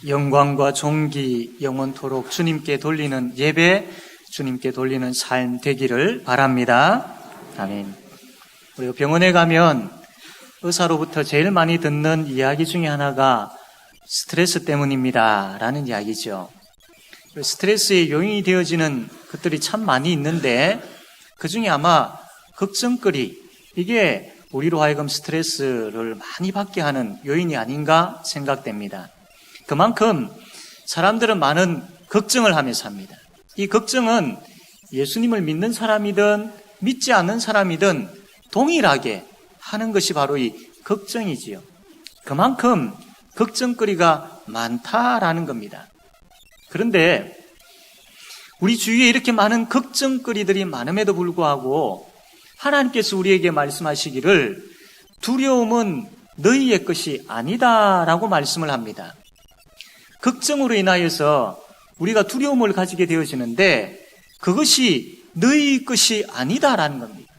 영광과 존귀 영원토록 주님께 돌리는 예배, 주님께 돌리는 삶 되기를 바랍니다. 아멘. 우리가 병원에 가면 의사로부터 제일 많이 듣는 이야기 중에 하나가 스트레스 때문입니다 라는 이야기죠. 스트레스의 요인이 되어지는 것들이 참 많이 있는데 그 중에 아마 걱정거리, 이게 우리로 하여금 스트레스를 많이 받게 하는 요인이 아닌가 생각됩니다. 그만큼 사람들은 많은 걱정을 하며 삽니다. 이 걱정은 예수님을 믿는 사람이든 믿지 않는 사람이든 동일하게 하는 것이 바로 이 걱정이지요. 그만큼 걱정거리가 많다라는 겁니다. 그런데 우리 주위에 이렇게 많은 걱정거리들이 많음에도 불구하고 하나님께서 우리에게 말씀하시기를 두려움은 너희의 것이 아니다라고 말씀을 합니다. 걱정으로 인하여서 우리가 두려움을 가지게 되어지는데 그것이 너희 것이 아니다라는 겁니다.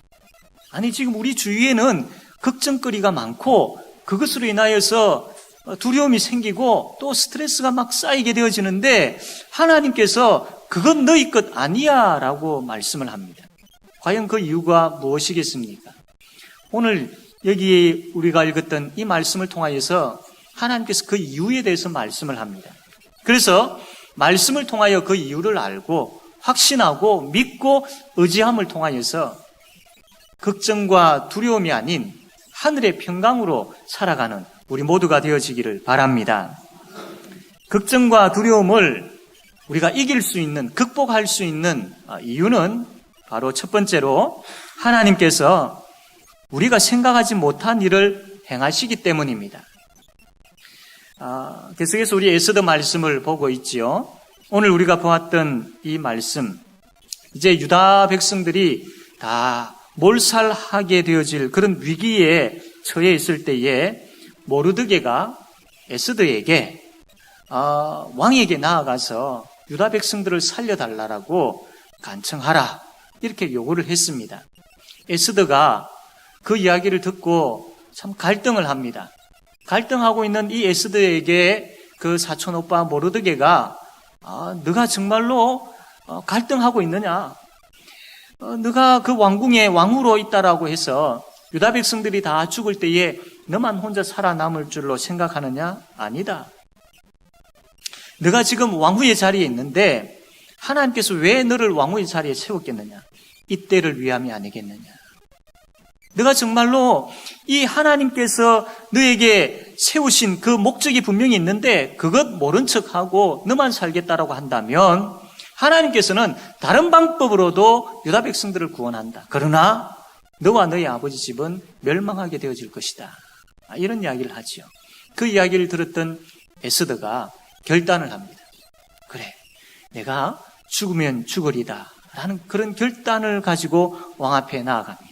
아니, 지금 우리 주위에는 걱정거리가 많고 그것으로 인하여서 두려움이 생기고 또 스트레스가 막 쌓이게 되어지는데 하나님께서 그건 너희 것 아니야 라고 말씀을 합니다. 과연 그 이유가 무엇이겠습니까? 오늘 여기 우리가 읽었던 이 말씀을 통하여서 하나님께서 그 이유에 대해서 말씀을 합니다. 그래서 말씀을 통하여 그 이유를 알고 확신하고 믿고 의지함을 통하여서 걱정과 두려움이 아닌 하늘의 평강으로 살아가는 우리 모두가 되어지기를 바랍니다. 걱정과 두려움을 우리가 이길 수 있는, 극복할 수 있는 이유는 바로 첫 번째로 하나님께서 우리가 생각하지 못한 일을 행하시기 때문입니다. 계속해서 우리 에스더 말씀을 보고 있지요. 오늘 우리가 보았던 이 말씀, 이제 유다 백성들이 다 몰살하게 되어질 그런 위기에 처해 있을 때에 모르드게가 에스더에게 왕에게 나아가서 유다 백성들을 살려달라고 간청하라 이렇게 요구를 했습니다. 에스더가 그 이야기를 듣고 참 갈등을 합니다. 갈등하고 있는 이 에스더에게 그 사촌 오빠 모르드게가 너가 정말로 갈등하고 있느냐? 너가 그 왕궁의 왕후로 있다라고 해서 유다 백성들이 다 죽을 때에 너만 혼자 살아남을 줄로 생각하느냐? 아니다. 너가 지금 왕후의 자리에 있는데 하나님께서 왜 너를 왕후의 자리에 세웠겠느냐? 이때를 위함이 아니겠느냐? 너가 정말로 이 하나님께서 너에게 세우신 그 목적이 분명히 있는데 그것 모른 척하고 너만 살겠다라고 한다면 하나님께서는 다른 방법으로도 유다 백성들을 구원한다. 그러나 너와 너희 아버지 집은 멸망하게 되어질 것이다. 이런 이야기를 하지요. 그 이야기를 들었던 에스더가 결단을 합니다. 그래, 내가 죽으면 죽으리다 라는 그런 결단을 가지고 왕 앞에 나아갑니다.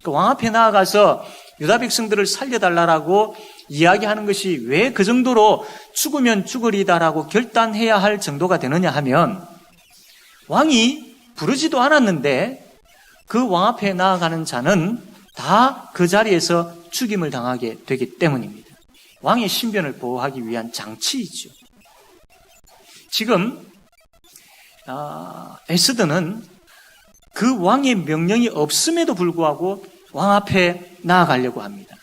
그 왕 앞에 나아가서 유다 백성들을 살려달라고 이야기하는 것이 왜 그 정도로 죽으면 죽으리다라고 결단해야 할 정도가 되느냐 하면 왕이 부르지도 않았는데 그 왕 앞에 나아가는 자는 다 그 자리에서 죽임을 당하게 되기 때문입니다. 왕의 신변을 보호하기 위한 장치이죠. 지금 에스더는 그 왕의 명령이 없음에도 불구하고 왕 앞에 나아가려고 합니다.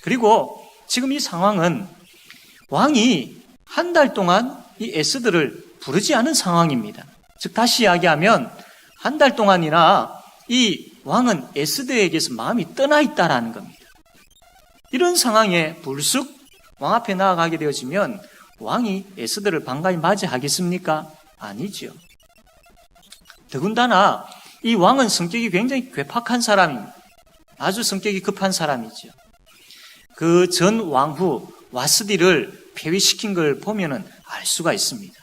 그리고 지금 이 상황은 왕이 한 달 동안 이 에스더를 부르지 않은 상황입니다. 즉 다시 이야기하면 한 달 동안이나 이 왕은 에스더에게서 마음이 떠나 있다라는 겁니다. 이런 상황에 불쑥 왕 앞에 나아가게 되어지면 왕이 에스더를 반가이 맞이하겠습니까? 아니죠. 더군다나 이 왕은 성격이 굉장히 괴팍한 사람입니다. 아주 성격이 급한 사람이죠. 그 전 왕후 와스디를 폐위시킨 걸 보면은 알 수가 있습니다.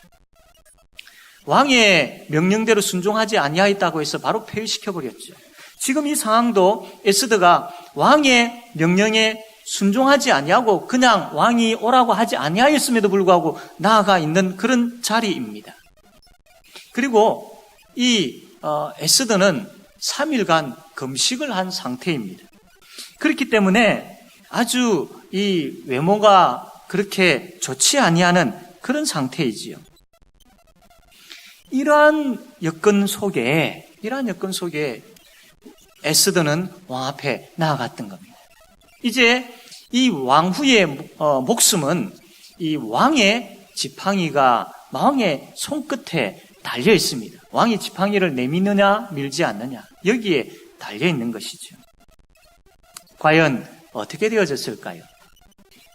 왕의 명령대로 순종하지 아니하였다고 해서 바로 폐위시켜버렸죠. 지금 이 상황도 에스더가 왕의 명령에 순종하지 아니하고 그냥 왕이 오라고 하지 아니하였음에도 불구하고 나아가 있는 그런 자리입니다. 그리고 이 에스더는 3일간 금식을 한 상태입니다. 그렇기 때문에 아주 이 외모가 그렇게 좋지 아니하는 그런 상태이지요. 이러한 여건 속에 에스더는 왕 앞에 나아갔던 겁니다. 이제 이 왕후의 목숨은 이 왕의 지팡이가 왕의 손끝에 달려 있습니다. 왕이 지팡이를 내미느냐 밀지 않느냐 여기에 달려 있는 것이죠. 과연 어떻게 되어졌을까요?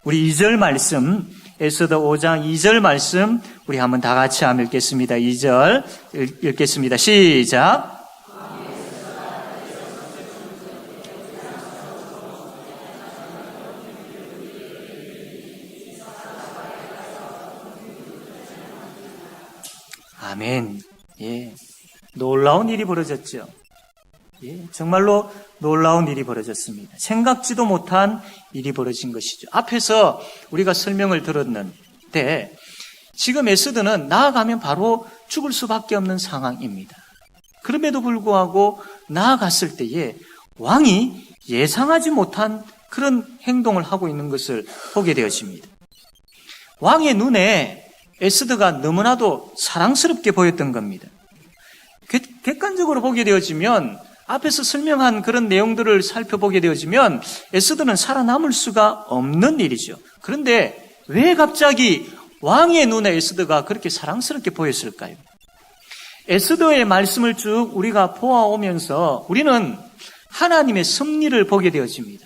우리 2절 말씀, 에스더 5장 2절 말씀 우리 한번 다 같이 한번 읽겠습니다. 2절 읽겠습니다. 시작. 아멘. 예. 놀라운 일이 벌어졌죠. 예. 정말로 놀라운 일이 벌어졌습니다. 생각지도 못한 일이 벌어진 것이죠. 앞에서 우리가 설명을 들었는데 지금 에스더는 나아가면 바로 죽을 수밖에 없는 상황입니다. 그럼에도 불구하고 나아갔을 때에 왕이 예상하지 못한 그런 행동을 하고 있는 것을 보게 되어집니다. 왕의 눈에 에스더가 너무나도 사랑스럽게 보였던 겁니다. 객관적으로 보게 되어지면 앞에서 설명한 그런 내용들을 살펴보게 되어지면 에스더는 살아남을 수가 없는 일이죠. 그런데 왜 갑자기 왕의 눈에 에스더가 그렇게 사랑스럽게 보였을까요? 에스더의 말씀을 쭉 우리가 보아오면서 우리는 하나님의 섭리를 보게 되어집니다.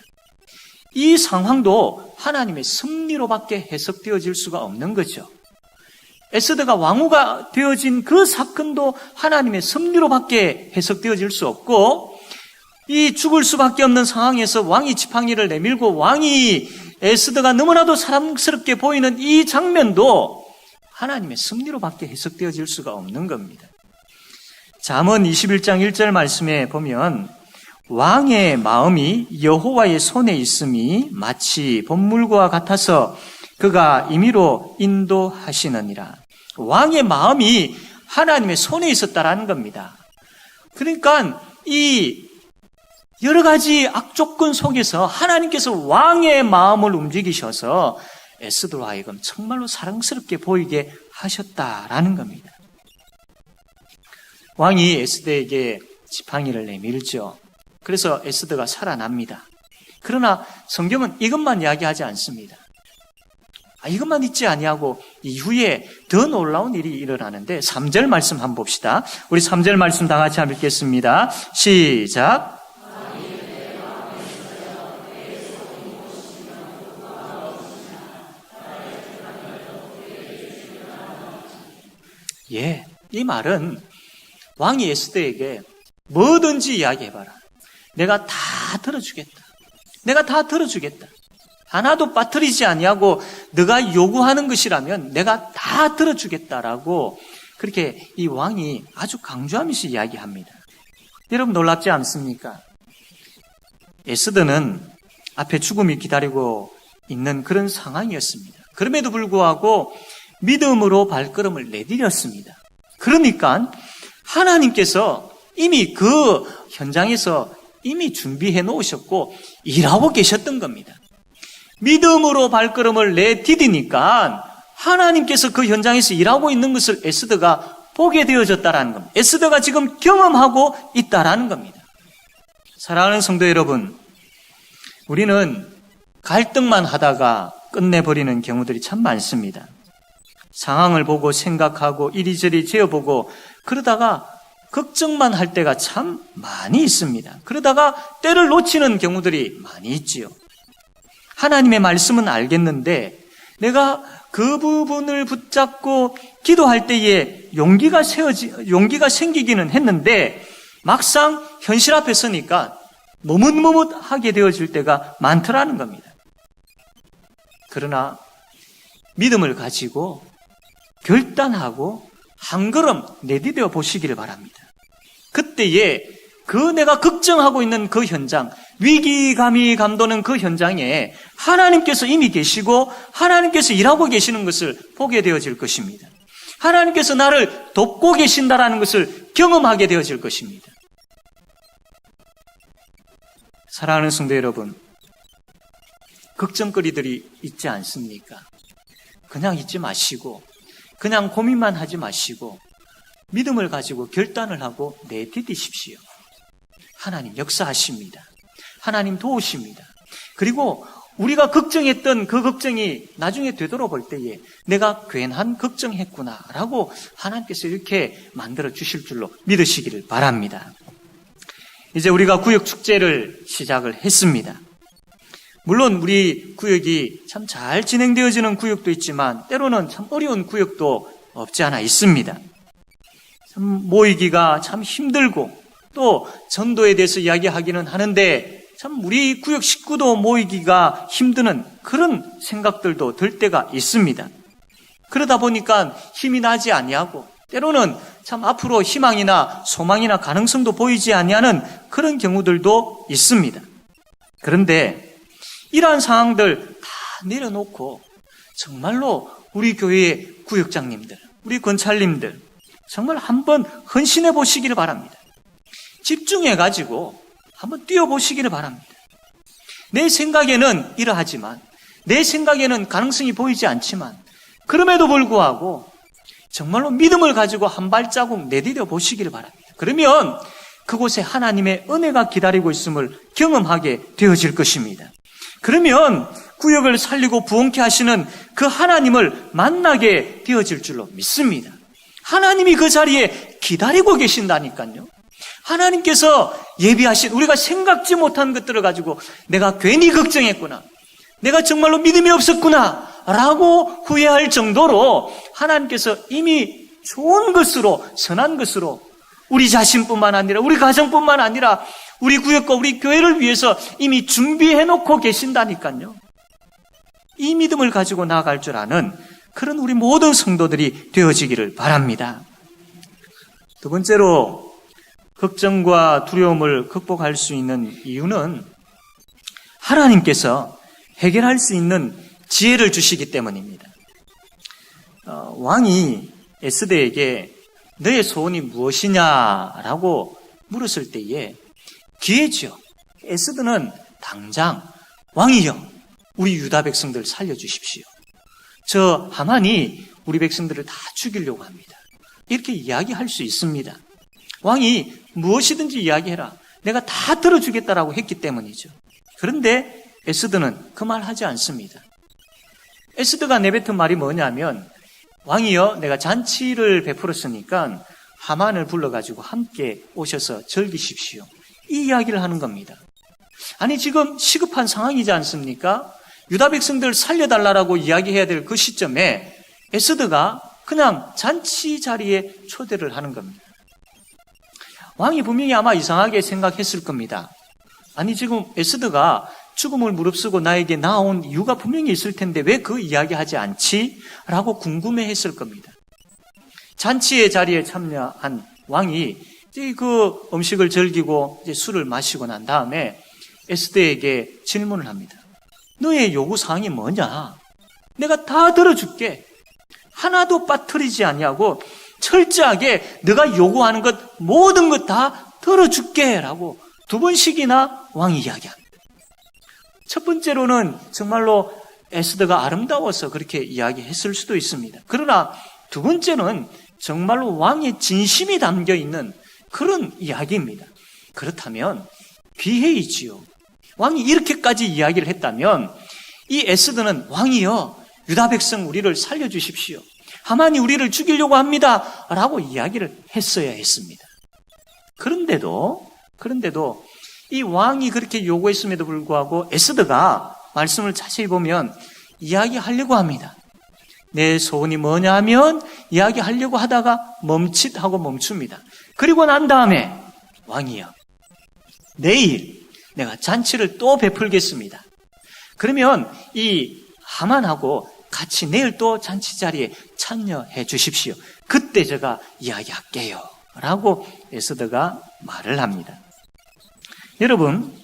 이 상황도 하나님의 섭리로밖에 해석되어질 수가 없는 거죠. 에스더가 왕후가 되어진 그 사건도 하나님의 섭리로밖에 해석되어질 수 없고 이 죽을 수밖에 없는 상황에서 왕이 지팡이를 내밀고 왕이 에스더가 너무나도 사랑스럽게 보이는 이 장면도 하나님의 섭리로밖에 해석되어질 수가 없는 겁니다. 잠언 21장 1절 말씀에 보면 왕의 마음이 여호와의 손에 있음이 마치 봇물과 같아서 그가 임의로 인도하시느니라. 왕의 마음이 하나님의 손에 있었다라는 겁니다. 그러니까 이 여러 가지 악조건 속에서 하나님께서 왕의 마음을 움직이셔서 에스더로 하여금 정말로 사랑스럽게 보이게 하셨다라는 겁니다. 왕이 에스더에게 지팡이를 내밀죠. 그래서 에스더가 살아납니다. 그러나 성경은 이것만 이야기하지 않습니다. 이것만 있지 아니하고 이후에 더 놀라운 일이 일어나는데 3절 말씀 한번 봅시다. 우리 3절 말씀 다 같이 한번 읽겠습니다. 시작. 예, 이 말은 왕이 에스더에게 뭐든지 이야기해봐라. 내가 다 들어주겠다. 내가 다 들어주겠다. 하나도 빠뜨리지 아니하고 네가 요구하는 것이라면 내가 다 들어주겠다라고 그렇게 이 왕이 아주 강조하면서 이야기합니다. 여러분 놀랍지 않습니까? 에스더는 앞에 죽음이 기다리고 있는 그런 상황이었습니다. 그럼에도 불구하고 믿음으로 발걸음을 내디뎠습니다. 그러니까 하나님께서 이미 그 현장에서 이미 준비해 놓으셨고 일하고 계셨던 겁니다. 믿음으로 발걸음을 내디디니까 하나님께서 그 현장에서 일하고 있는 것을 에스더가 보게 되어졌다라는 겁니다. 에스더가 지금 경험하고 있다라는 겁니다. 사랑하는 성도 여러분, 우리는 갈등만 하다가 끝내버리는 경우들이 참 많습니다. 상황을 보고 생각하고 이리저리 재어보고 그러다가 걱정만 할 때가 참 많이 있습니다. 그러다가 때를 놓치는 경우들이 많이 있지요. 하나님의 말씀은 알겠는데 내가 그 부분을 붙잡고 기도할 때에 용기가 생기기는 했는데 막상 현실 앞에 서니까 머뭇머뭇하게 되어질 때가 많더라는 겁니다. 그러나 믿음을 가지고 결단하고 한 걸음 내디뎌 보시기를 바랍니다. 그때에 그 내가 걱정하고 있는 그 현장, 위기감이 감도는 그 현장에 하나님께서 이미 계시고 하나님께서 일하고 계시는 것을 보게 되어질 것입니다. 하나님께서 나를 돕고 계신다라는 것을 경험하게 되어질 것입니다. 사랑하는 성도 여러분, 걱정거리들이 있지 않습니까? 그냥 잊지 마시고 그냥 고민만 하지 마시고 믿음을 가지고 결단을 하고 내디디십시오. 하나님 역사하십니다. 하나님 도우십니다. 그리고 우리가 걱정했던 그 걱정이 나중에 되돌아볼 때에 내가 괜한 걱정했구나 라고 하나님께서 이렇게 만들어 주실 줄로 믿으시기를 바랍니다. 이제 우리가 구역축제를 시작을 했습니다. 물론 우리 구역이 참 잘 진행되어지는 구역도 있지만 때로는 참 어려운 구역도 없지 않아 있습니다. 참 모이기가 참 힘들고 또 전도에 대해서 이야기하기는 하는데 참 우리 구역 식구도 모이기가 힘드는 그런 생각들도 들 때가 있습니다. 그러다 보니까 힘이 나지 아니하고 때로는 참 앞으로 희망이나 소망이나 가능성도 보이지 아니하는 그런 경우들도 있습니다. 그런데 이러한 상황들 다 내려놓고 정말로 우리 교회의 구역장님들, 우리 권찰님들 정말 한번 헌신해 보시기를 바랍니다. 집중해가지고 한번 뛰어보시기를 바랍니다. 내 생각에는 이러하지만, 내 생각에는 가능성이 보이지 않지만, 그럼에도 불구하고 정말로 믿음을 가지고 한 발자국 내디뎌 보시기를 바랍니다. 그러면 그곳에 하나님의 은혜가 기다리고 있음을 경험하게 되어질 것입니다. 그러면 구역을 살리고 부흥케 하시는 그 하나님을 만나게 되어질 줄로 믿습니다. 하나님이 그 자리에 기다리고 계신다니까요. 하나님께서 예비하신 우리가 생각지 못한 것들을 가지고 내가 괜히 걱정했구나, 내가 정말로 믿음이 없었구나 라고 후회할 정도로 하나님께서 이미 좋은 것으로, 선한 것으로 우리 자신뿐만 아니라 우리 가정뿐만 아니라 우리 구역과 우리 교회를 위해서 이미 준비해 놓고 계신다니까요. 이 믿음을 가지고 나아갈 줄 아는 그런 우리 모든 성도들이 되어지기를 바랍니다. 두 번째로 걱정과 두려움을 극복할 수 있는 이유는 하나님께서 해결할 수 있는 지혜를 주시기 때문입니다. 왕이 에스더에게 너의 소원이 무엇이냐라고 물었을 때에 기회죠. 에스더는 당장 왕이여 우리 유다 백성들 살려주십시오. 저 하만이 우리 백성들을 다 죽이려고 합니다. 이렇게 이야기할 수 있습니다. 왕이 무엇이든지 이야기해라. 내가 다 들어주겠다라고 했기 때문이죠. 그런데 에스더는 그 말 하지 않습니다. 에스더가 내뱉은 말이 뭐냐면 왕이여 내가 잔치를 베풀었으니까 하만을 불러가지고 함께 오셔서 즐기십시오. 이 이야기를 하는 겁니다. 아니 지금 시급한 상황이지 않습니까? 유다 백성들 살려달라고 이야기해야 될 그 시점에 에스더가 그냥 잔치 자리에 초대를 하는 겁니다. 왕이 분명히 아마 이상하게 생각했을 겁니다. 아니 지금 에스더가 죽음을 무릅쓰고 나에게 나온 이유가 분명히 있을 텐데 왜 그 이야기하지 않지? 라고 궁금해했을 겁니다. 잔치의 자리에 참여한 왕이 이제 그 음식을 즐기고 이제 술을 마시고 난 다음에 에스더에게 질문을 합니다. 너의 요구사항이 뭐냐? 내가 다 들어줄게. 하나도 빠뜨리지 아니하고 철저하게 네가 요구하는 것 모든 것 다 들어줄게 라고 두 번씩이나 왕이 이야기합니다. 첫 번째로는 정말로 에스더가 아름다워서 그렇게 이야기했을 수도 있습니다. 그러나 두 번째는 정말로 왕의 진심이 담겨있는 그런 이야기입니다. 그렇다면 비해이지요. 왕이 이렇게까지 이야기를 했다면 이 에스더는 왕이여 유다 백성 우리를 살려주십시오. 하만이 우리를 죽이려고 합니다. 라고 이야기를 했어야 했습니다. 그런데도 이 왕이 그렇게 요구했음에도 불구하고 에스더가 말씀을 자세히 보면 이야기하려고 합니다. 내 소원이 뭐냐 하면 이야기하려고 하다가 멈칫하고 멈춥니다. 그리고 난 다음에 왕이여 내일 내가 잔치를 또 베풀겠습니다. 그러면 이 하만하고 같이 내일 또 잔치 자리에 참여해 주십시오. 그때 제가 이야기할게요. 라고 에스더가 말을 합니다. 여러분,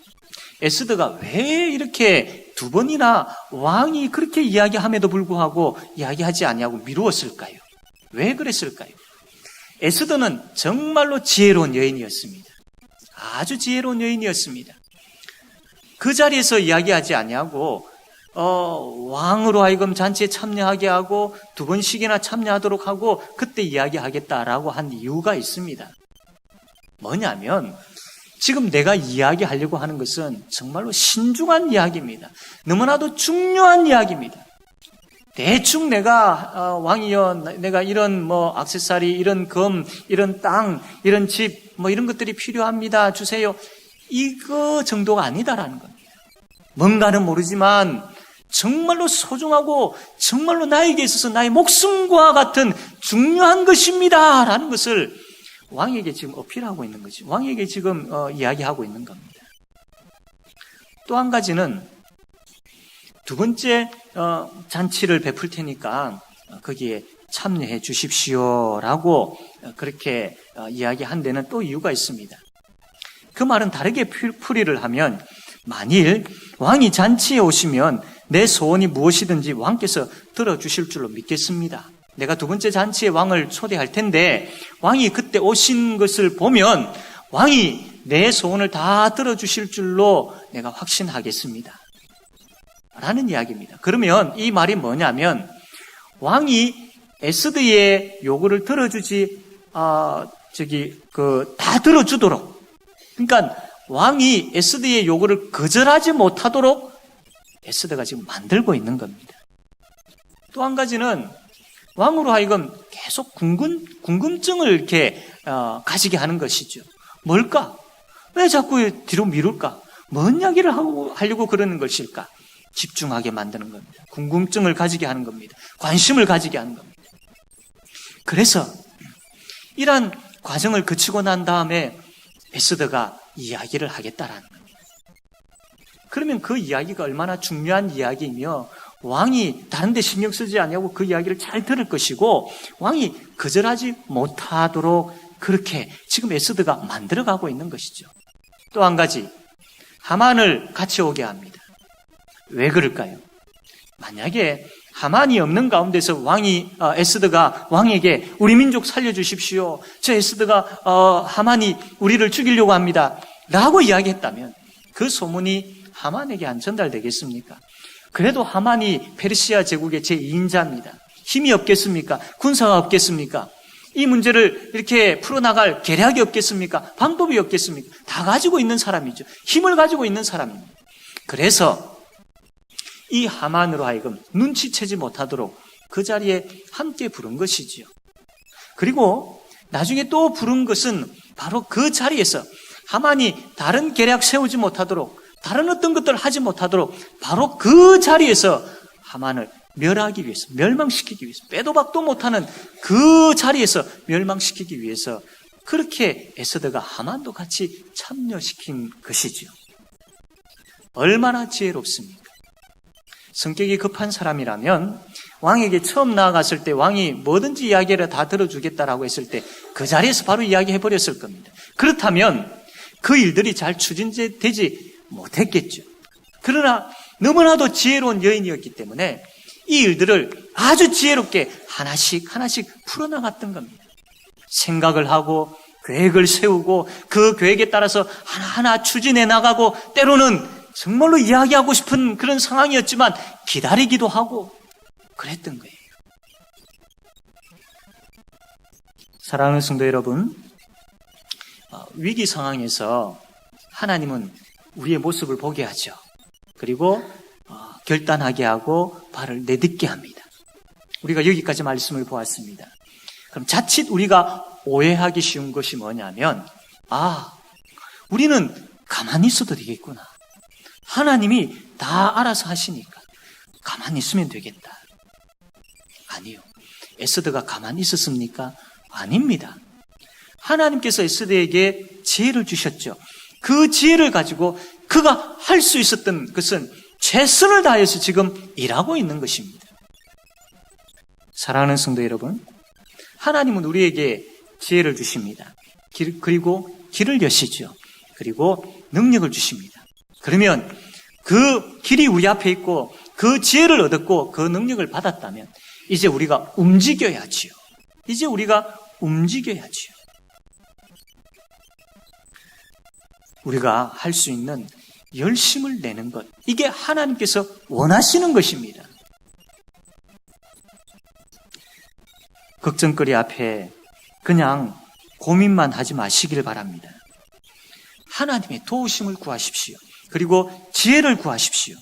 에스더가 왜 이렇게 두 번이나 왕이 그렇게 이야기함에도 불구하고 이야기하지 아니하고 미루었을까요? 왜 그랬을까요? 에스더는 정말로 지혜로운 여인이었습니다. 아주 지혜로운 여인이었습니다. 그 자리에서 이야기하지 아니하고 왕으로 하여금 잔치에 참여하게 하고 2번씩이나 참여하도록 하고 그때 이야기하겠다라고 한 이유가 있습니다. 뭐냐면 지금 내가 이야기하려고 하는 것은 정말로 신중한 이야기입니다. 너무나도 중요한 이야기입니다. 대충 내가 왕이여 내가 이런 액세서리, 이런 금, 이런 땅, 이런 집 이런 것들이 필요합니다. 주세요. 이거 정도가 아니다라는 겁니다. 뭔가는 모르지만 정말로 소중하고 정말로 나에게 있어서 나의 목숨과 같은 중요한 것입니다. 라는 것을 왕에게 지금 어필하고 있는 거죠. 왕에게 지금 이야기하고 있는 겁니다. 또 한 가지는 2번째 잔치를 베풀 테니까 거기에 참여해 주십시오라고 그렇게 이야기한 데는 또 이유가 있습니다. 그 말은 다르게 풀이를 하면 만일 왕이 잔치에 오시면 내 소원이 무엇이든지 왕께서 들어주실 줄로 믿겠습니다. 내가 2번째 잔치에 왕을 초대할 텐데 왕이 그때 오신 것을 보면 왕이 내 소원을 다 들어주실 줄로 내가 확신하겠습니다. 라는 이야기입니다. 그러면 이 말이 뭐냐면 왕이 에스더의 요구를 들어주지 다 들어주도록, 그러니까 왕이 에스더의 요구를 거절하지 못하도록 에스더가 지금 만들고 있는 겁니다. 또 한 가지는 왕으로 하여금 계속 궁금증을 이렇게 가지게 하는 것이죠. 뭘까? 왜 자꾸 뒤로 미룰까? 뭔 이야기를 하려고 그러는 것일까? 집중하게 만드는 겁니다. 궁금증을 가지게 하는 겁니다. 관심을 가지게 하는 겁니다. 그래서 이러한 과정을 거치고 난 다음에 에스더가 이야기를 하겠다라는 겁니다. 그러면 그 이야기가 얼마나 중요한 이야기이며 왕이 다른 데 신경 쓰지 아니하고 그 이야기를 잘 들을 것이고 왕이 거절하지 못하도록 그렇게 지금 에스더가 만들어가고 있는 것이죠. 또 한 가지, 하만을 같이 오게 합니다. 왜 그럴까요? 만약에 하만이 없는 가운데서 에스더가 왕에게 우리 민족 살려주십시오. 저 에스더가 하만이 우리를 죽이려고 합니다. 라고 이야기했다면 그 소문이 하만에게 안 전달되겠습니까? 그래도 하만이 페르시아 제국의 제2인자입니다. 힘이 없겠습니까? 군사가 없겠습니까? 이 문제를 이렇게 풀어나갈 계략이 없겠습니까? 방법이 없겠습니까? 다 가지고 있는 사람이죠. 힘을 가지고 있는 사람입니다. 그래서 이 하만으로 하여금 눈치채지 못하도록 그 자리에 함께 부른 것이지요. 그리고 나중에 또 부른 것은 바로 그 자리에서 하만이 다른 계략 세우지 못하도록, 다른 어떤 것들을 하지 못하도록 바로 그 자리에서 하만을 멸하기 위해서, 멸망시키기 위해서, 빼도 박도 못하는 그 자리에서 멸망시키기 위해서 그렇게 에스더가 하만도 같이 참여시킨 것이지요. 얼마나 지혜롭습니까? 성격이 급한 사람이라면 왕에게 처음 나아갔을 때 왕이 뭐든지 이야기를 다 들어주겠다라고 했을 때 그 자리에서 바로 이야기해버렸을 겁니다. 그렇다면 그 일들이 잘 추진되지 못했겠죠. 그러나 너무나도 지혜로운 여인이었기 때문에 이 일들을 아주 지혜롭게 하나씩 풀어나갔던 겁니다. 생각을 하고 계획을 세우고 그 계획에 따라서 하나하나 추진해 나가고 때로는 정말로 이야기하고 싶은 그런 상황이었지만 기다리기도 하고 그랬던 거예요. 사랑하는 성도 여러분, 위기 상황에서 하나님은 우리의 모습을 보게 하죠. 그리고 결단하게 하고 발을 내딛게 합니다. 우리가 여기까지 말씀을 보았습니다. 그럼 자칫 우리가 오해하기 쉬운 것이 뭐냐면 우리는 가만히 있어도 되겠구나. 하나님이 다 알아서 하시니까 가만히 있으면 되겠다. 아니요. 에스더가 가만히 있었습니까? 아닙니다. 하나님께서 에스더에게 지혜를 주셨죠. 그 지혜를 가지고 그가 할 수 있었던 것은 최선을 다해서 지금 일하고 있는 것입니다. 사랑하는 성도 여러분, 하나님은 우리에게 지혜를 주십니다. 그리고 길을 여시죠. 그리고 능력을 주십니다. 그러면 그 길이 우리 앞에 있고 그 지혜를 얻었고 그 능력을 받았다면 이제 우리가 움직여야지요. 이제 우리가 움직여야지요. 우리가 할 수 있는 열심을 내는 것, 이게 하나님께서 원하시는 것입니다. 걱정거리 앞에 그냥 고민만 하지 마시길 바랍니다. 하나님의 도우심을 구하십시오. 그리고 지혜를 구하십시오.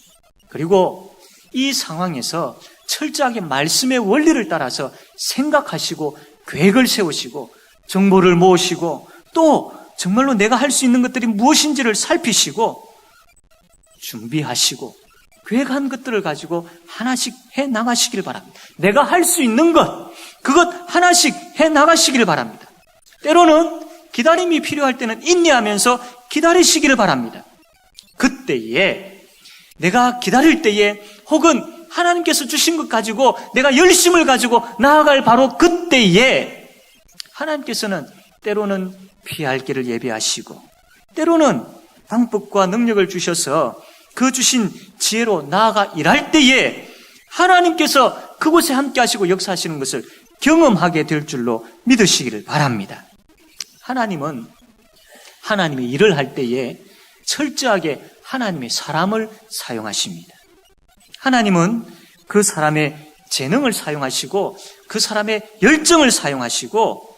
그리고 이 상황에서 철저하게 말씀의 원리를 따라서 생각하시고 계획을 세우시고 정보를 모으시고 또 정말로 내가 할 수 있는 것들이 무엇인지를 살피시고 준비하시고 계획한 것들을 가지고 하나씩 해 나가시길 바랍니다. 내가 할 수 있는 것, 그것 하나씩 해 나가시길 바랍니다. 때로는 기다림이 필요할 때는 인내하면서 기다리시기를 바랍니다. 그때에 내가 기다릴 때에 혹은 하나님께서 주신 것 가지고 내가 열심을 가지고 나아갈 바로 그때에 하나님께서는 때로는 피할 길을 예비하시고 때로는 방법과 능력을 주셔서 그 주신 지혜로 나아가 일할 때에 하나님께서 그곳에 함께 하시고 역사하시는 것을 경험하게 될 줄로 믿으시기를 바랍니다. 하나님은 하나님의 일을 할 때에 철저하게 하나님의 사람을 사용하십니다. 하나님은 그 사람의 재능을 사용하시고 그 사람의 열정을 사용하시고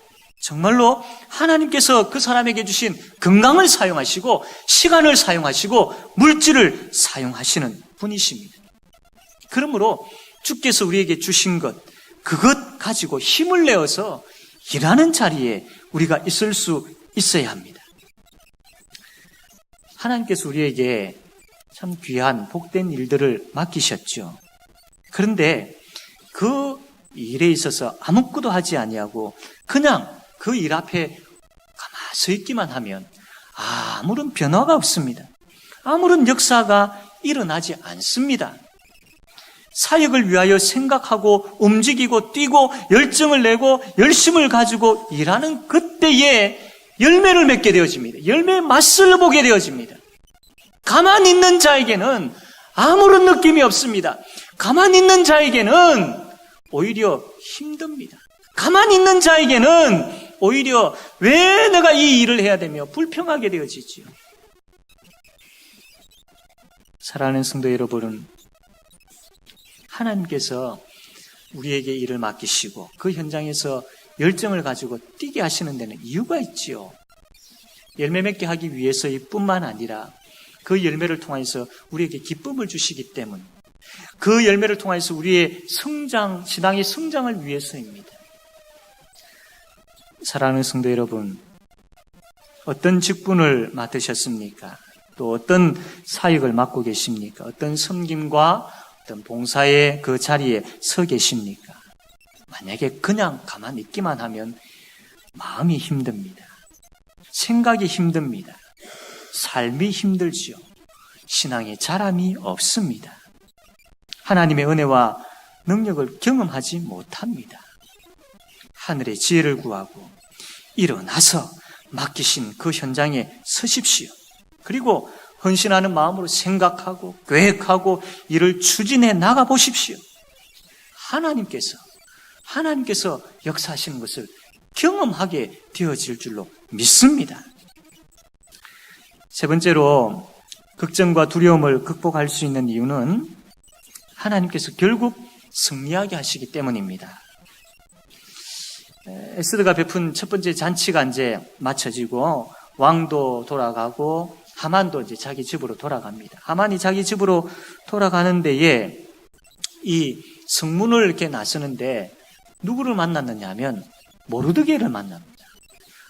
정말로 하나님께서 그 사람에게 주신 건강을 사용하시고 시간을 사용하시고 물질을 사용하시는 분이십니다. 그러므로 주께서 우리에게 주신 것, 그것 가지고 힘을 내어서 일하는 자리에 우리가 있을 수 있어야 합니다. 하나님께서 우리에게 참 귀한 복된 일들을 맡기셨죠. 그런데 그 일에 있어서 아무것도 하지 아니하고 그냥 그 일 앞에 가만히 서 있기만 하면 아무런 변화가 없습니다. 아무런 역사가 일어나지 않습니다. 사역을 위하여 생각하고 움직이고 뛰고 열정을 내고 열심을 가지고 일하는 그때에 열매를 맺게 되어집니다. 열매의 맛을 보게 되어집니다. 가만히 있는 자에게는 아무런 느낌이 없습니다. 가만히 있는 자에게는 오히려 힘듭니다. 가만히 있는 자에게는 오히려 왜 내가 이 일을 해야 되며 불평하게 되어지지요. 사랑하는 성도 여러분은 하나님께서 우리에게 일을 맡기시고 그 현장에서 열정을 가지고 뛰게 하시는 데는 이유가 있지요. 열매 맺게 하기 위해서일 뿐만 아니라 그 열매를 통해서 우리에게 기쁨을 주시기 때문, 그 열매를 통해서 우리의 성장, 신앙의 성장을 위해서입니다. 사랑하는 성도 여러분, 어떤 직분을 맡으셨습니까? 또 어떤 사역을 맡고 계십니까? 어떤 섬김과 어떤 봉사의 그 자리에 서 계십니까? 만약에 그냥 가만히 있기만 하면 마음이 힘듭니다. 생각이 힘듭니다. 삶이 힘들지요. 신앙의 자람이 없습니다. 하나님의 은혜와 능력을 경험하지 못합니다. 하늘의 지혜를 구하고 일어나서 맡기신 그 현장에 서십시오. 그리고 헌신하는 마음으로 생각하고 계획하고 일을 추진해 나가 보십시오. 하나님께서 역사하시는 것을 경험하게 되어질 줄로 믿습니다. 세 번째로 걱정과 두려움을 극복할 수 있는 이유는 하나님께서 결국 승리하게 하시기 때문입니다. 에스더가 베푼 첫 번째 잔치가 이제 마쳐지고 왕도 돌아가고 하만도 이제 자기 집으로 돌아갑니다. 하만이 자기 집으로 돌아가는 데에 이 성문을 이렇게 나서는데 누구를 만났느냐 하면 모르드게를 만납니다.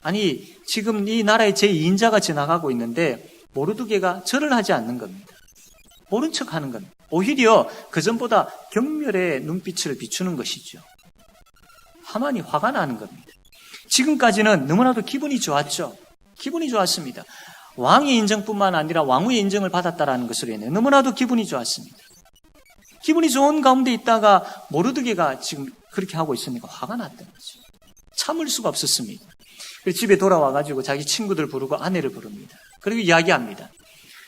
아니 지금 이 나라의 제2인자가 지나가고 있는데 모르드게가 절을 하지 않는 겁니다. 모른 척하는 겁니다. 오히려 그전보다 경멸의 눈빛을 비추는 것이죠. 하만이 화가 나는 겁니다. 지금까지는 너무나도 기분이 좋았죠. 기분이 좋았습니다. 왕의 인정뿐만 아니라 왕후의 인정을 받았다라는 것으로 인해 너무나도 기분이 좋았습니다. 기분이 좋은 가운데 있다가 모르드게가 지금 그렇게 하고 있으니까 화가 났던 거죠. 참을 수가 없었습니다. 그래서 집에 돌아와가지고 자기 친구들 부르고 아내를 부릅니다. 그리고 이야기합니다.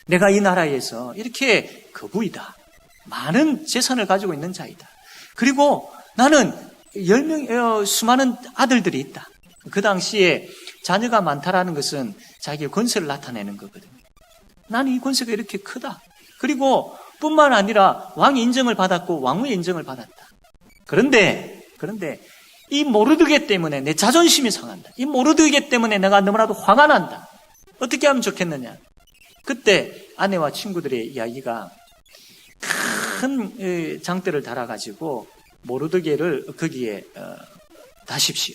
내가 이 나라에서 이렇게 거부이다. 많은 재산을 가지고 있는 자이다. 그리고 나는 10명, 수많은 아들들이 있다. 그 당시에 자녀가 많다라는 것은 자기의 권세를 나타내는 거거든요. 나는 이 권세가 이렇게 크다. 그리고 뿐만 아니라 왕의 인정을 받았고 왕후의 인정을 받았다. 그런데 이 모르드게 때문에 내 자존심이 상한다. 이 모르드게 때문에 내가 너무나도 화가 난다. 어떻게 하면 좋겠느냐? 그때 아내와 친구들의 이야기가 큰 장대를 달아가지고 모르드게를 거기에 다십시오.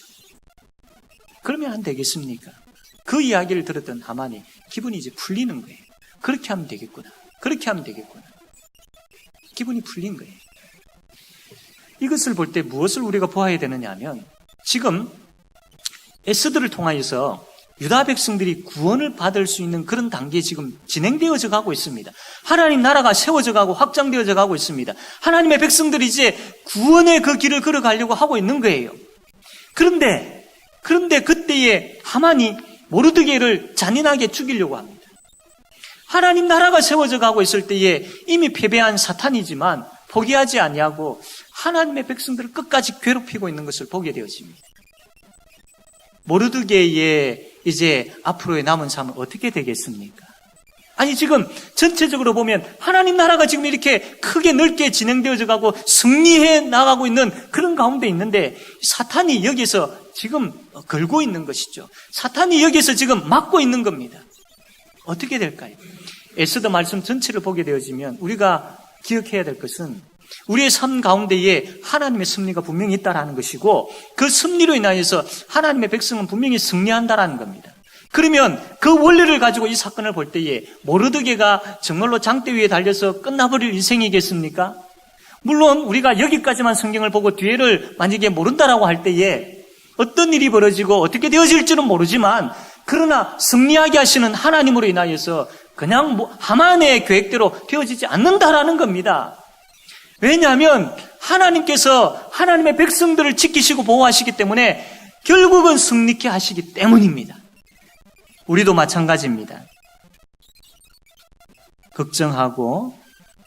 그러면 안 되겠습니까? 그 이야기를 들었던 하만이 기분이 이제 풀리는 거예요. 그렇게 하면 되겠구나. 그렇게 하면 되겠구나. 기분이 풀린 거예요. 이것을 볼 때 무엇을 우리가 보아야 되느냐 하면 지금 에스더를 통하여서 유다 백성들이 구원을 받을 수 있는 그런 단계에 지금 진행되어져 가고 있습니다. 하나님 나라가 세워져 가고 확장되어져 가고 있습니다. 하나님의 백성들이 이제 구원의 그 길을 걸어가려고 하고 있는 거예요. 그런데 그때에 하만이 모르드게를 잔인하게 죽이려고 합니다. 하나님 나라가 세워져 가고 있을 때에 이미 패배한 사탄이지만 포기하지 아니하고 하나님의 백성들을 끝까지 괴롭히고 있는 것을 보게 되어집니다. 모르드게의 이제 앞으로의 남은 삶은 어떻게 되겠습니까? 아니 지금 전체적으로 보면 하나님 나라가 지금 이렇게 크게 넓게 진행되어져 가고 승리해 나가고 있는 그런 가운데 있는데 사탄이 여기서 지금 걸고 있는 것이죠. 사탄이 여기서 지금 막고 있는 겁니다. 어떻게 될까요? 에스더 말씀 전체를 보게 되어지면 우리가 기억해야 될 것은 우리의 삶 가운데에 하나님의 승리가 분명히 있다라는 것이고 그 승리로 인하여서 하나님의 백성은 분명히 승리한다라는 겁니다. 그러면 그 원리를 가지고 이 사건을 볼 때에 모르드게가 정말로 장대 위에 달려서 끝나버릴 인생이겠습니까? 물론 우리가 여기까지만 성경을 보고 뒤에를 만약에 모른다라고 할 때에 어떤 일이 벌어지고 어떻게 되어질지는 모르지만 그러나 승리하게 하시는 하나님으로 인하여서 그냥 하만의 계획대로 되어지지 않는다라는 겁니다. 왜냐하면 하나님께서 하나님의 백성들을 지키시고 보호하시기 때문에 결국은 승리케 하시기 때문입니다. 우리도 마찬가지입니다. 걱정하고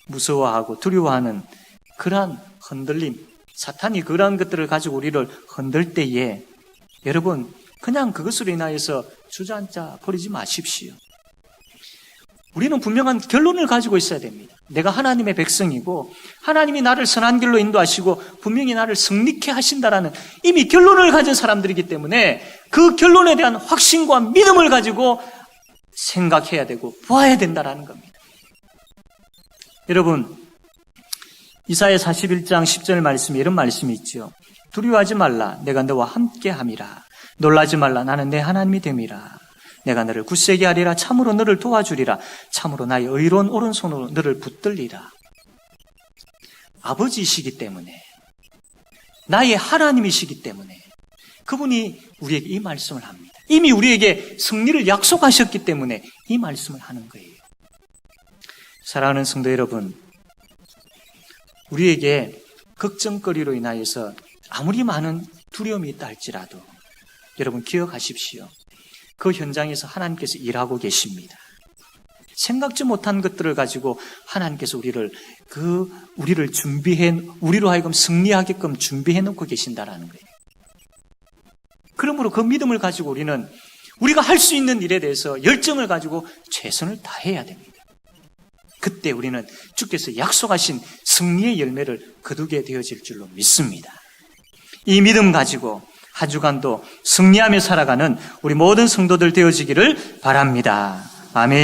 무서워하고 두려워하는 그러한 흔들림, 사탄이 그러한 것들을 가지고 우리를 흔들 때에 여러분 그냥 그것으로 인하여서 주저앉아 버리지 마십시오. 우리는 분명한 결론을 가지고 있어야 됩니다. 내가 하나님의 백성이고 하나님이 나를 선한 길로 인도하시고 분명히 나를 승리케 하신다라는 이미 결론을 가진 사람들이기 때문에 그 결론에 대한 확신과 믿음을 가지고 생각해야 되고 보아야 된다라는 겁니다. 여러분 이사야 41장 10절 말씀에 이런 말씀이 있죠. 두려워하지 말라 내가 너와 함께함이라. 놀라지 말라 나는 내 하나님이 됨이라. 내가 너를 굳세게 하리라. 참으로 너를 도와주리라. 참으로 나의 의로운 오른손으로 너를 붙들리라. 아버지이시기 때문에 나의 하나님이시기 때문에 그분이 우리에게 이 말씀을 합니다. 이미 우리에게 승리를 약속하셨기 때문에 이 말씀을 하는 거예요. 사랑하는 성도 여러분, 우리에게 걱정거리로 인하여서 아무리 많은 두려움이 있다 할지라도 여러분 기억하십시오. 그 현장에서 하나님께서 일하고 계십니다. 생각지 못한 것들을 가지고 하나님께서 우리로 하여금 승리하게끔 준비해 놓고 계신다라는 거예요. 그러므로 그 믿음을 가지고 우리는 우리가 할 수 있는 일에 대해서 열정을 가지고 최선을 다해야 됩니다. 그때 우리는 주께서 약속하신 승리의 열매를 거두게 되어질 줄로 믿습니다. 이 믿음 가지고 한 주간도 승리하며 살아가는 우리 모든 성도들 되어지기를 바랍니다. 아멘.